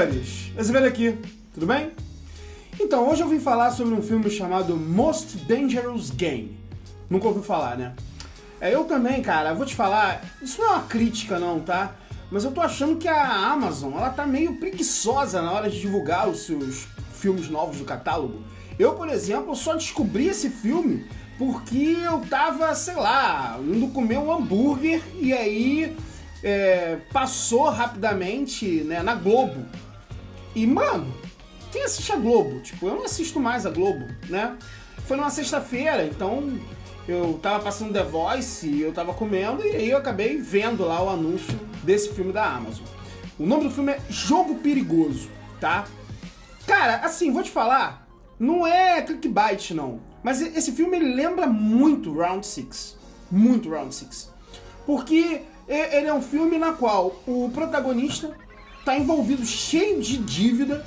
senhores, Azevedo aqui, tudo bem? Então, hoje eu vim falar sobre um filme chamado Most Dangerous Game. Nunca ouviu falar, né? Eu também, cara, vou te falar, isso não é uma crítica não, tá? Mas eu tô achando que a Amazon, ela tá meio preguiçosa na hora de divulgar os seus filmes novos do catálogo. Eu, por exemplo, só descobri esse filme porque eu tava, sei lá, indo comer um hambúrguer e aí passou rapidamente, né, na Globo. E, mano, quem assiste a Globo? Tipo, eu não assisto mais a Globo, né? Foi numa sexta-feira, então eu tava passando The Voice e eu tava comendo e aí eu acabei vendo lá o anúncio desse filme da Amazon. O nome do filme é Jogo Perigoso, tá? Cara, assim, vou te falar, não é clickbait não, mas esse filme ele lembra muito Round 6, muito Round 6, porque ele é um filme na qual o protagonista tá envolvido cheio de dívida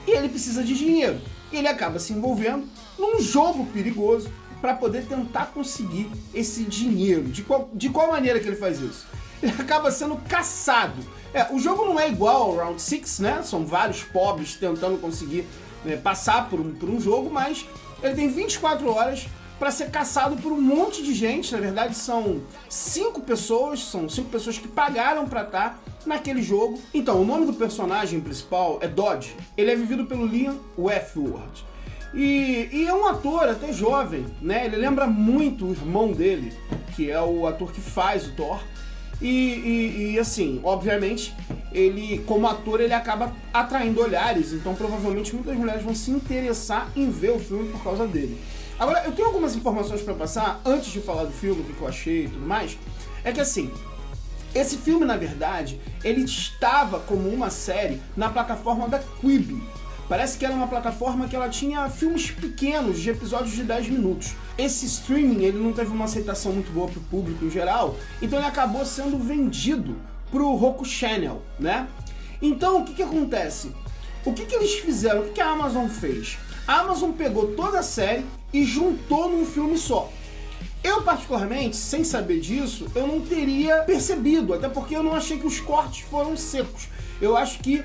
e ele precisa de dinheiro. Ele acaba se envolvendo num jogo perigoso para poder tentar conseguir esse dinheiro. De qual maneira que ele faz isso? Ele acaba sendo caçado. O jogo não é igual ao Round 6, né? São vários pobres tentando conseguir passar por um jogo, mas ele tem 24 horas para ser caçado por um monte de gente. Na verdade, são 5 pessoas que pagaram para estar naquele jogo. Então, o nome do personagem principal é Dodge. Ele é vivido pelo Liam Westworld. E é um ator até jovem, né? Ele lembra muito o irmão dele, que é o ator que faz o Thor. E assim, obviamente, ele, como ator, ele acaba atraindo olhares, então provavelmente muitas mulheres vão se interessar em ver o filme por causa dele. Agora, eu tenho algumas informações pra passar, antes de falar do filme, o que eu achei e tudo mais. É que assim, esse filme, na verdade, ele estava como uma série na plataforma da Quibi. Parece que era uma plataforma que ela tinha filmes pequenos, de episódios de 10 minutos. Esse streaming, ele não teve uma aceitação muito boa pro público em geral, então ele acabou sendo vendido pro Roku Channel, né? Então, o que acontece? O que eles fizeram? O que a Amazon fez? A Amazon pegou toda a série e juntou num filme só. Eu, particularmente, sem saber disso, eu não teria percebido, até porque eu não achei que os cortes foram secos. Eu acho que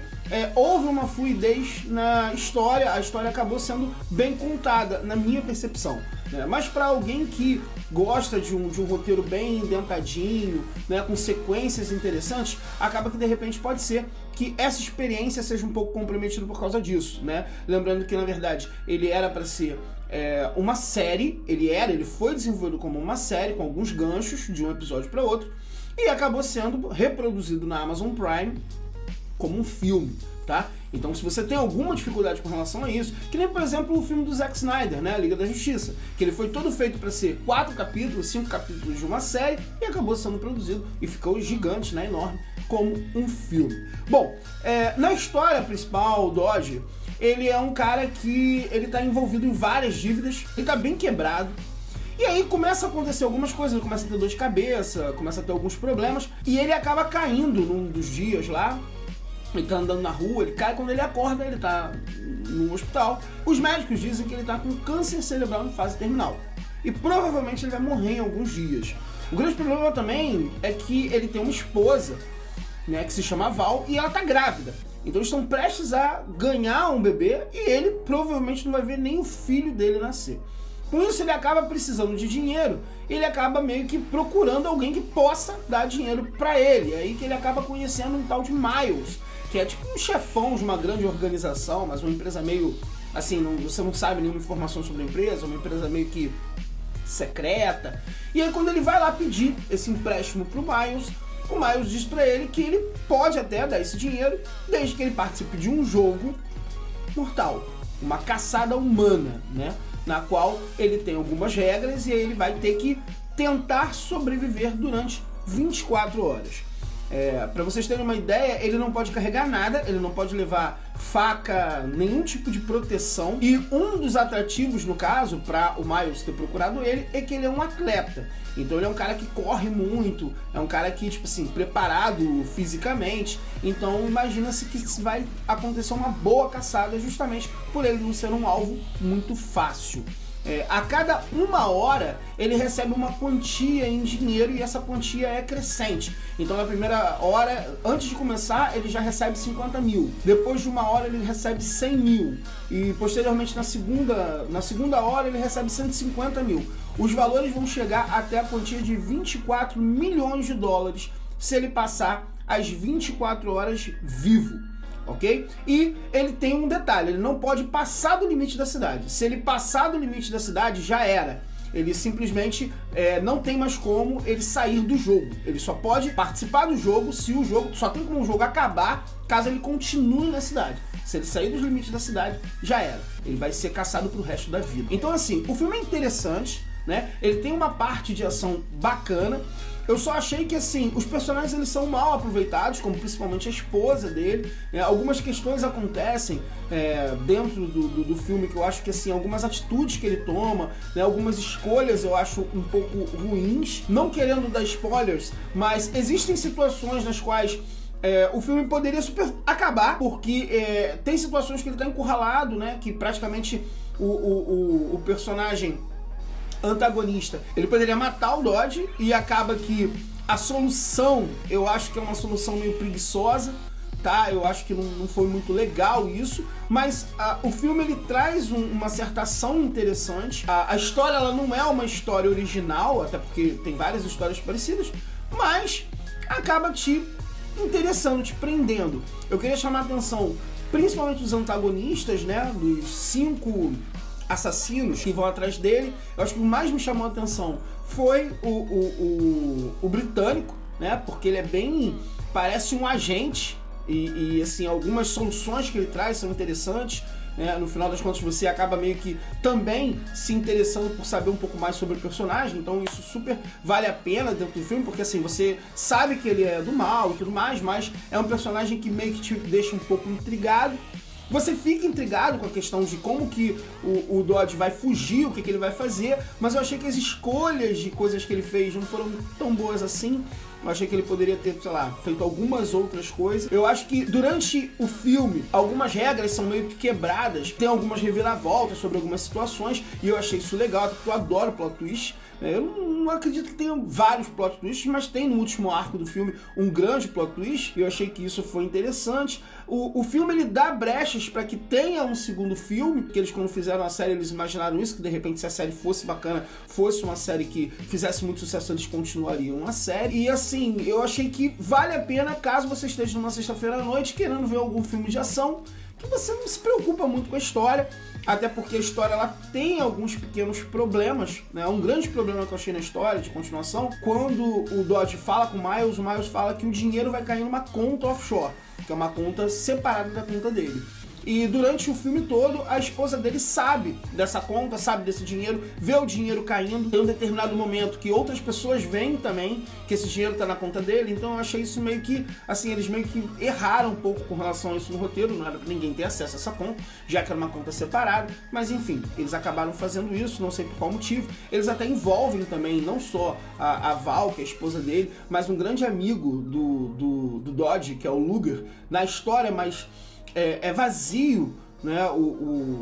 houve uma fluidez na história, a história acabou sendo bem contada, na minha percepção. Né? Mas para alguém que gosta de um roteiro bem indentadinho, né, com sequências interessantes, acaba que de repente pode ser que essa experiência seja um pouco comprometida por causa disso, né? Lembrando que na verdade ele era para ser uma série, ele foi desenvolvido como uma série com alguns ganchos de um episódio para outro e acabou sendo reproduzido na Amazon Prime como um filme, tá? Então se você tem alguma dificuldade com relação a isso, que nem por exemplo o filme do Zack Snyder, né, Liga da Justiça, que ele foi todo feito para ser 4 capítulos, 5 capítulos de uma série e acabou sendo produzido e ficou gigante, né, enorme, como um filme. Bom, na história principal, o Dodge, ele é um cara que ele tá envolvido em várias dívidas, ele tá bem quebrado. E aí começa a acontecer algumas coisas, ele começa a ter dor de cabeça, começa a ter alguns problemas e ele acaba caindo num dos dias lá. Ele tá andando na rua, ele cai, quando ele acorda, ele tá no hospital. Os médicos dizem que ele tá com câncer cerebral em fase terminal. E provavelmente ele vai morrer em alguns dias. O grande problema também é que ele tem uma esposa, né, que se chama Val, e ela tá grávida. Então eles estão prestes a ganhar um bebê e ele provavelmente não vai ver nem o filho dele nascer. Com isso ele acaba precisando de dinheiro, ele acaba meio que procurando alguém que possa dar dinheiro pra ele. É aí que ele acaba conhecendo um tal de Miles, que é tipo um chefão de uma grande organização, mas uma empresa meio, assim, você não sabe nenhuma informação sobre a empresa, uma empresa meio que secreta. E aí quando ele vai lá pedir esse empréstimo pro Miles, o Miles diz pra ele que ele pode até dar esse dinheiro, desde que ele participe de um jogo mortal, uma caçada humana, né? Na qual ele tem algumas regras e aí ele vai ter que tentar sobreviver durante 24 horas. Para vocês terem uma ideia, ele não pode carregar nada, ele não pode levar faca, nenhum tipo de proteção. E um dos atrativos, no caso, para o Miles ter procurado ele, é que ele é um atleta. Então ele é um cara que corre muito, é um cara que, tipo assim, preparado fisicamente. Então imagina-se que vai acontecer uma boa caçada justamente por ele não ser um alvo muito fácil. a cada 1 hora ele recebe uma quantia em dinheiro e essa quantia é crescente. Então na primeira hora, antes de começar, ele já recebe 50 mil. Depois de 1 hora ele recebe 100 mil. E posteriormente na segunda hora ele recebe 150 mil. Os valores vão chegar até a quantia de 24 milhões de dólares se ele passar as 24 horas vivo. Ok? E ele tem um detalhe, ele não pode passar do limite da cidade. Se ele passar do limite da cidade, já era. Ele simplesmente não tem mais como ele sair do jogo. Ele só pode participar do jogo se o jogo, só tem como o jogo acabar caso ele continue na cidade. Se ele sair dos limites da cidade, já era. Ele vai ser caçado pro resto da vida. Então assim, o filme é interessante, né? Ele tem uma parte de ação bacana. Eu só achei que, assim, os personagens eles são mal aproveitados, como principalmente a esposa dele. Algumas questões acontecem dentro do filme que eu acho que, assim, algumas atitudes que ele toma, né, algumas escolhas eu acho um pouco ruins. Não querendo dar spoilers, mas existem situações nas quais o filme poderia acabar, porque tem situações que ele está encurralado, né, que praticamente o personagem antagonista, ele poderia matar o Dodge e acaba que a solução, eu acho que é uma solução meio preguiçosa, tá? Eu acho que não foi muito legal isso, mas o filme ele traz uma certa ação interessante. A história ela não é uma história original, até porque tem várias histórias parecidas, mas acaba te interessando, te prendendo. Eu queria chamar a atenção principalmente dos antagonistas, né? Dos 5 assassinos que vão atrás dele. Eu acho que o que mais me chamou a atenção foi o britânico, né? Porque ele é bem... parece um agente e assim, algumas soluções que ele traz são interessantes, né? No final das contas você acaba meio que também se interessando por saber um pouco mais sobre o personagem, então isso super vale a pena dentro do filme, porque assim, você sabe que ele é do mal e tudo mais, mas é um personagem que meio que te deixa um pouco intrigado. Você fica intrigado com a questão de como que o Dodge vai fugir, o que ele vai fazer, mas eu achei que as escolhas de coisas que ele fez não foram tão boas assim. Eu achei que ele poderia ter, sei lá, feito algumas outras coisas. Eu acho que durante o filme, algumas regras são meio que quebradas. Tem algumas reviravoltas sobre algumas situações e eu achei isso legal, porque eu adoro plot twist. Eu não acredito que tenha vários plot twists, mas tem no último arco do filme um grande plot twist e eu achei que isso foi interessante. O filme ele dá brechas para que tenha um segundo filme, porque eles quando fizeram a série eles imaginaram isso, que de repente se a série fosse bacana, fosse uma série que fizesse muito sucesso, eles continuariam a série. E assim, eu achei que vale a pena caso você esteja numa sexta-feira à noite querendo ver algum filme de ação, que você não se preocupa muito com a história, até porque a história ela tem alguns pequenos problemas, né? Um grande problema que eu achei na história de continuação, quando o Dodge fala com o Miles fala que o dinheiro vai cair numa conta offshore, que é uma conta separada da conta dele. E durante o filme todo, a esposa dele sabe dessa conta, sabe desse dinheiro, vê o dinheiro caindo. Tem um determinado momento que outras pessoas veem também que esse dinheiro tá na conta dele. Então eu achei isso meio que, assim, eles meio que erraram um pouco com relação a isso no roteiro. Não era pra ninguém ter acesso a essa conta, já que era uma conta separada. Mas enfim, eles acabaram fazendo isso, não sei por qual motivo. Eles até envolvem também, não só a Val, que é a esposa dele, mas um grande amigo do Dodge, que é o Luger, na história, mas... é vazio, né,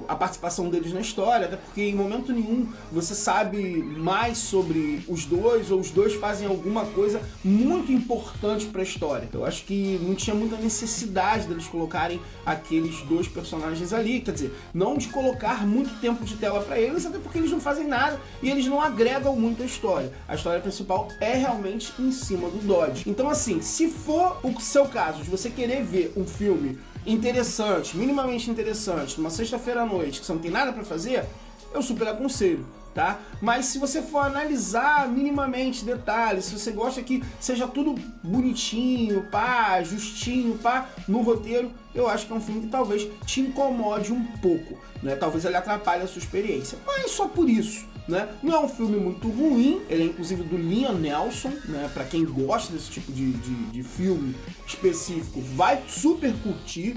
a participação deles na história, até porque em momento nenhum você sabe mais sobre os dois, ou os dois fazem alguma coisa muito importante para a história. Eu acho que não tinha muita necessidade deles colocarem aqueles dois personagens ali, quer dizer, não de colocar muito tempo de tela para eles, até porque eles não fazem nada e eles não agregam muito a história. A história principal é realmente em cima do Dodge. Então assim, se for o seu caso, de você querer ver um filme interessante, minimamente interessante, numa sexta-feira à noite, que você não tem nada pra fazer, eu super aconselho, tá? Mas se você for analisar minimamente detalhes, se você gosta que seja tudo bonitinho, pá, justinho, pá, no roteiro, eu acho que é um filme que talvez te incomode um pouco, né? Talvez ele atrapalhe a sua experiência, mas só por isso, né? Não é um filme muito ruim, ele é inclusive do Liam Neeson, né? Pra quem gosta desse tipo de filme específico, vai super curtir,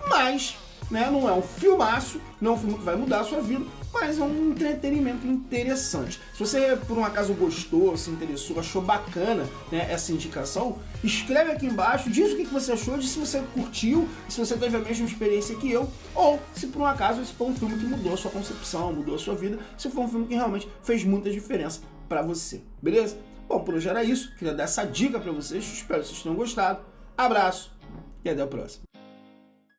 mas, né, não é um filmaço, não é um filme que vai mudar a sua vida, mas é um entretenimento interessante. Se você, por um acaso, gostou, se interessou, achou bacana, né, essa indicação, escreve aqui embaixo, diz o que você achou, diz se você curtiu, se você teve a mesma experiência que eu, ou se por um acaso esse foi um filme que mudou a sua concepção, mudou a sua vida, se foi um filme que realmente fez muita diferença pra você, beleza? Bom, por hoje era isso, queria dar essa dica pra vocês, espero que vocês tenham gostado, abraço e até a próxima.